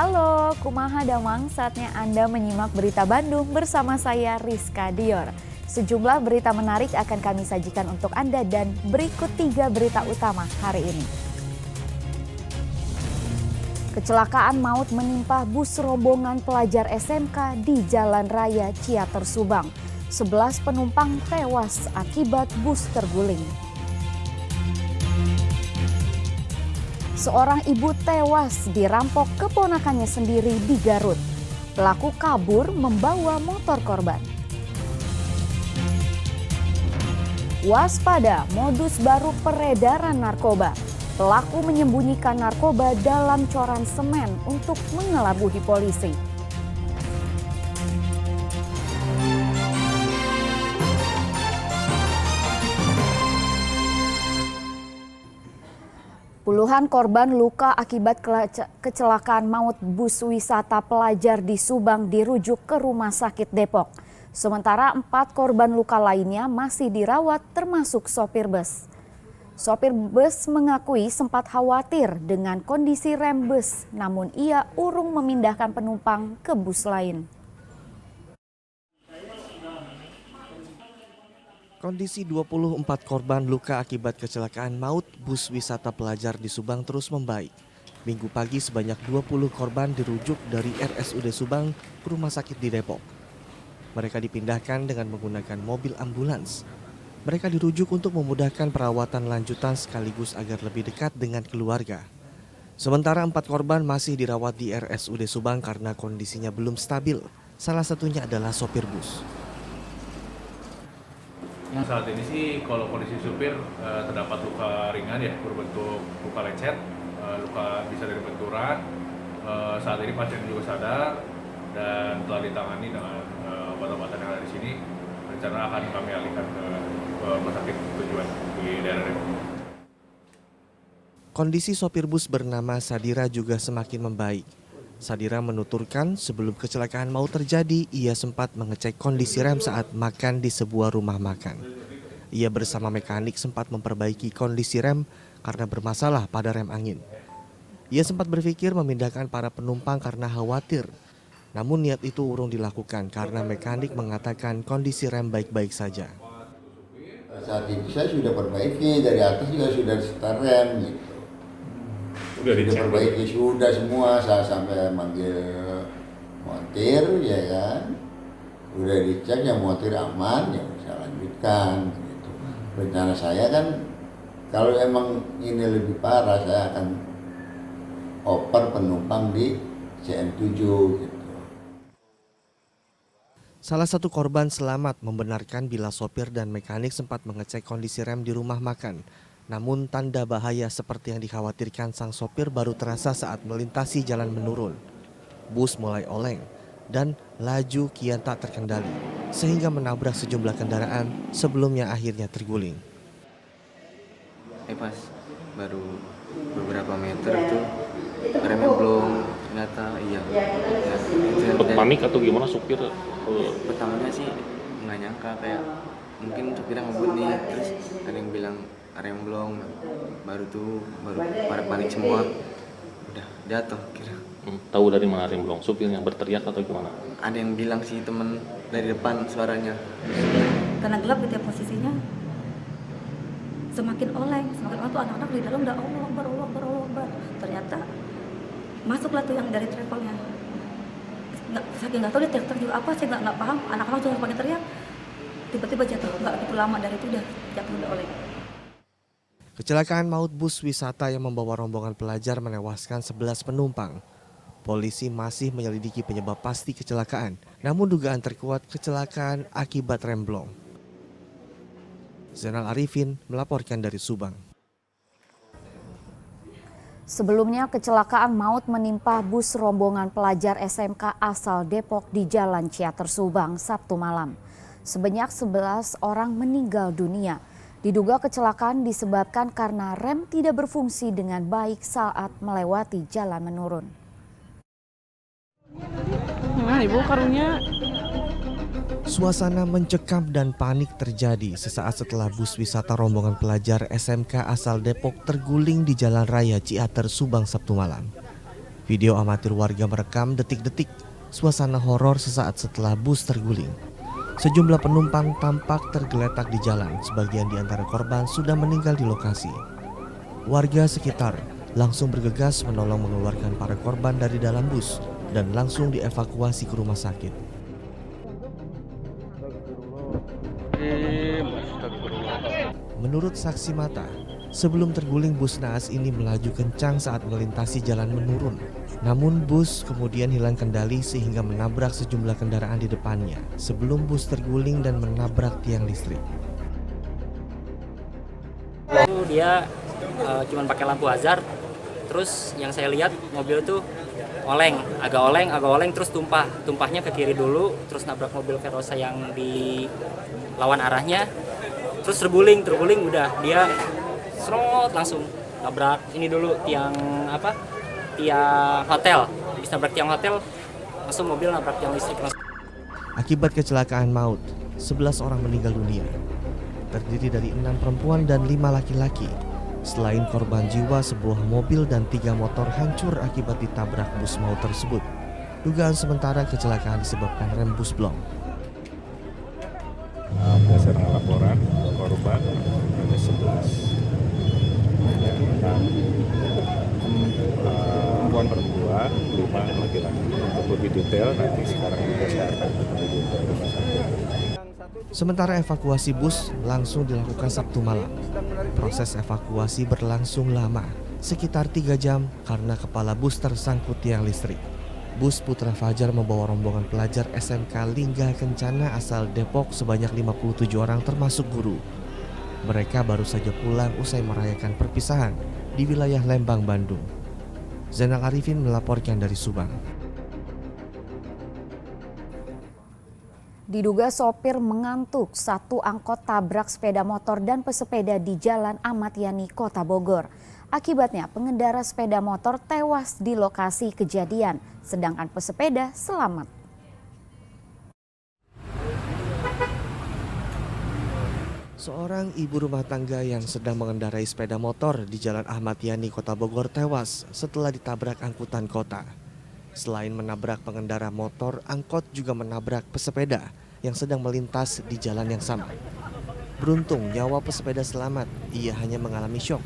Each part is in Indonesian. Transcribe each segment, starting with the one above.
Halo, kumaha damang, saatnya Anda menyimak berita Bandung bersama saya Rizka Dior. Sejumlah berita menarik akan kami sajikan untuk Anda dan berikut 3 berita utama hari ini. Kecelakaan maut menimpa bus rombongan pelajar SMK di Jalan Raya Ciater Subang. 11 penumpang tewas akibat bus terguling. Seorang ibu tewas dirampok keponakannya sendiri di Garut. Pelaku kabur membawa motor korban. Waspada, modus baru peredaran narkoba. Pelaku menyembunyikan narkoba dalam coran semen untuk mengelabui polisi. Puluhan korban luka akibat kecelakaan maut bus wisata pelajar di Subang dirujuk ke Rumah Sakit Depok. Sementara 4 korban luka lainnya masih dirawat termasuk sopir bus. Sopir bus mengakui sempat khawatir dengan kondisi rem bus, namun ia urung memindahkan penumpang ke bus lain. Kondisi 24 korban luka akibat kecelakaan maut bus wisata pelajar di Subang terus membaik. Minggu pagi sebanyak 20 korban dirujuk dari RSUD Subang ke rumah sakit di Depok. Mereka dipindahkan dengan menggunakan mobil ambulans. Mereka dirujuk untuk memudahkan perawatan lanjutan sekaligus agar lebih dekat dengan keluarga. Sementara 4 korban masih dirawat di RSUD Subang karena kondisinya belum stabil. Salah satunya adalah sopir bus. Saat ini sih kalau kondisi supir terdapat luka ringan ya berbentuk luka lecet, luka bisa dari benturan. Saat ini pasien juga sadar dan telah ditangani dengan obat-obatan yang ada di sini. Rencana akan kami alihkan ke rumah sakit tujuan di daerah Depok. Kondisi sopir bus bernama Sadira juga semakin membaik. Sadira menuturkan sebelum kecelakaan maut terjadi, ia sempat mengecek kondisi rem saat makan di sebuah rumah makan. Ia bersama mekanik sempat memperbaiki kondisi rem karena bermasalah pada rem angin. Ia sempat berpikir memindahkan para penumpang karena khawatir. Namun niat itu urung dilakukan karena mekanik mengatakan kondisi rem baik-baik saja. Saat itu saya sudah perbaiki, dari atas juga sudah setar rem gitu. Sudah diperbaiki, sudah semua, saya sampai manggil montir ya kan. Udah dicek yang montir aman ya saya lanjutkan gitu. Rencana saya kan kalau emang ini lebih parah saya akan oper penumpang di CM7 gitu. Salah satu korban selamat membenarkan bila sopir dan mekanik sempat mengecek kondisi rem di rumah makan. Namun tanda bahaya seperti yang dikhawatirkan sang sopir baru terasa saat melintasi jalan menurun. Bus mulai oleng dan laju kian tak terkendali sehingga menabrak sejumlah kendaraan sebelumnya akhirnya terguling. Pas baru beberapa meter tuh remnya belum ternyata iya. Sempat panik atau gimana supir? Pertamanya sih nggak nyangka kayak mungkin supirnya ngebut nih, terus ada yang bilang rem belum, baru pada panik semua, udah jatuh kira. Tahu dari mana rem belum? Supirnya berteriak atau gimana? Ada yang bilang sih temen dari depan suaranya. Karena gelap gitu ya posisinya, semakin oleng tuh anak-anak di dalam udah Allah Akbar. Ternyata masuklah tuh yang dari travelnya. Saking nggak tahu dia teriak juga apa, saya nggak paham. Anak-anak cuma semakin teriak, tiba-tiba jatuh. Nggak begitu lama dari itu udah jatuh, udah oleng. Kecelakaan maut bus wisata yang membawa rombongan pelajar menewaskan 11 penumpang. Polisi masih menyelidiki penyebab pasti kecelakaan, namun dugaan terkuat kecelakaan akibat remblong. Zainal Arifin melaporkan dari Subang. Sebelumnya kecelakaan maut menimpa bus rombongan pelajar SMK asal Depok di Jalan Ciater Subang Sabtu malam. Sebanyak 11 orang meninggal dunia. Diduga kecelakaan disebabkan karena rem tidak berfungsi dengan baik saat melewati jalan menurun. Nah, ibu karunya. Suasana mencekam dan panik terjadi sesaat setelah bus wisata rombongan pelajar SMK asal Depok terguling di Jalan Raya Ciater Subang Sabtu malam. Video amatir warga merekam detik-detik suasana horor sesaat setelah bus terguling. Sejumlah penumpang tampak tergeletak di jalan, sebagian di antara korban sudah meninggal di lokasi. Warga sekitar langsung bergegas menolong mengeluarkan para korban dari dalam bus dan langsung dievakuasi ke rumah sakit. Menurut saksi mata, sebelum terguling bus naas ini melaju kencang saat melintasi jalan menurun. Namun bus kemudian hilang kendali sehingga menabrak sejumlah kendaraan di depannya sebelum bus terguling dan menabrak tiang listrik. Dia cuma pakai lampu hazard, terus yang saya lihat mobil itu agak oleng, terus tumpahnya ke kiri dulu, terus nabrak mobil Verosa yang di lawan arahnya, terus terguling udah dia serot langsung nabrak ini dulu tiang hotel, habis nabrak tiang hotel langsung mobil nabrak tiang listrik. Akibat kecelakaan maut, 11 orang meninggal dunia, terdiri dari 6 perempuan dan 5 laki-laki. Selain korban jiwa, sebuah mobil dan 3 motor hancur akibat ditabrak bus maut tersebut. Dugaan sementara kecelakaan disebabkan rem bus blong. Berdasarkan laporan korban ada 11 perempuan, 5 laki-laki. Untuk lebih detail nanti sekarang saya akan menuju ke rumah sakit. Sementara evakuasi bus langsung dilakukan Sabtu malam. Proses evakuasi berlangsung lama, sekitar 3 jam karena kepala bus tersangkut tiang listrik. Bus Putra Fajar membawa rombongan pelajar SMK Lingga Kencana asal Depok sebanyak 57 orang termasuk guru. Mereka baru saja pulang usai merayakan perpisahan di wilayah Lembang, Bandung. Zainal Arifin melaporkan dari Subang. Diduga sopir mengantuk, satu angkot tabrak sepeda motor dan pesepeda di Jalan Ahmad Yani, Kota Bogor. Akibatnya pengendara sepeda motor tewas di lokasi kejadian, sedangkan pesepeda selamat. Seorang ibu rumah tangga yang sedang mengendarai sepeda motor di Jalan Ahmad Yani, Kota Bogor tewas setelah ditabrak angkutan kota. Selain menabrak pengendara motor, angkot juga menabrak pesepeda yang sedang melintas di jalan yang sama. Beruntung nyawa pesepeda selamat, ia hanya mengalami syok.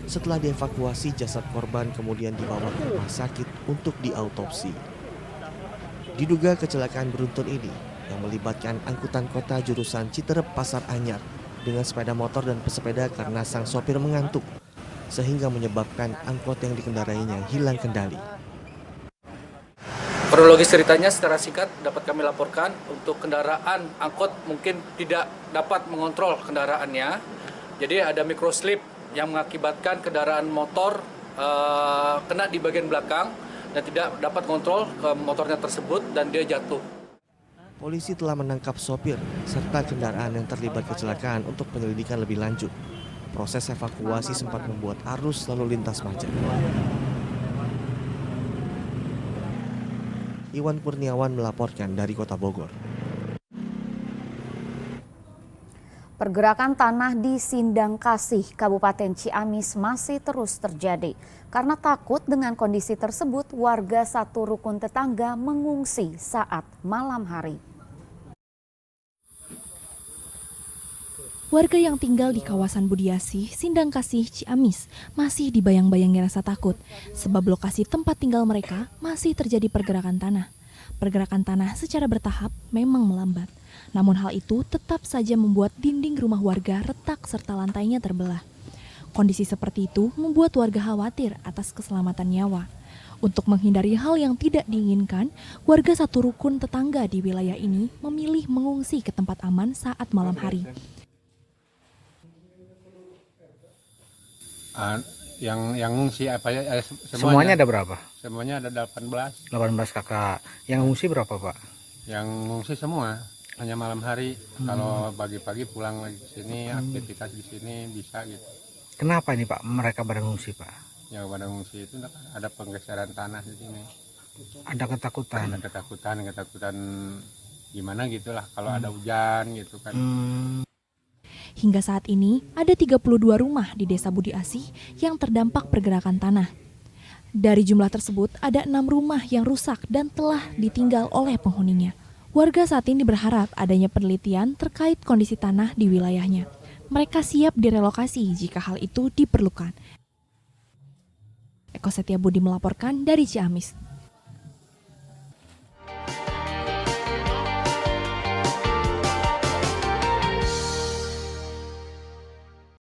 Setelah dievakuasi, jasad korban kemudian dibawa ke rumah sakit untuk diautopsi. Diduga kecelakaan beruntun ini yang melibatkan angkutan kota jurusan Citerep Pasar Anyar dengan sepeda motor dan pesepeda karena sang sopir mengantuk, sehingga menyebabkan angkot yang dikendarainya hilang kendali. Kronologis ceritanya secara singkat dapat kami laporkan untuk kendaraan angkot mungkin tidak dapat mengontrol kendaraannya. Jadi ada microslip yang mengakibatkan kendaraan motor kena di bagian belakang dan tidak dapat kontrol motornya tersebut dan dia jatuh. Polisi telah menangkap sopir serta kendaraan yang terlibat kecelakaan untuk penyelidikan lebih lanjut. Proses evakuasi sempat membuat arus lalu lintas macet. Iwan Kurniawan melaporkan dari Kota Bogor. Pergerakan tanah di Sindang Kasih, Kabupaten Ciamis masih terus terjadi. Karena takut dengan kondisi tersebut, warga satu rukun tetangga mengungsi saat malam hari. Warga yang tinggal di kawasan Budiasih, Sindang Kasih, Ciamis masih dibayang-bayangi rasa takut sebab lokasi tempat tinggal mereka masih terjadi pergerakan tanah. Pergerakan tanah secara bertahap memang melambat, namun hal itu tetap saja membuat dinding rumah warga retak serta lantainya terbelah. Kondisi seperti itu membuat warga khawatir atas keselamatan nyawa. Untuk menghindari hal yang tidak diinginkan, warga satu rukun tetangga di wilayah ini memilih mengungsi ke tempat aman saat malam hari. Yang ngungsi apa ya? Semuanya ada berapa? Semuanya ada 18. 18 kakak. Yang ngungsi berapa, Pak? Yang ngungsi semua, hanya malam hari. Kalau pagi-pagi pulang lagi ke sini, aktivitas di sini bisa gitu. Kenapa ini, Pak? Mereka pada ngungsi, Pak? Ya pada ngungsi itu ada penggeseran tanah di sini. Ada ketakutan? Ada ketakutan gimana gitulah kalau ada hujan gitu kan. Hingga saat ini, ada 32 rumah di Desa Budiasih yang terdampak pergerakan tanah. Dari jumlah tersebut, ada 6 rumah yang rusak dan telah ditinggal oleh penghuninya. Warga saat ini berharap adanya penelitian terkait kondisi tanah di wilayahnya. Mereka siap direlokasi jika hal itu diperlukan. Eko Setiabudi melaporkan dari Ciamis.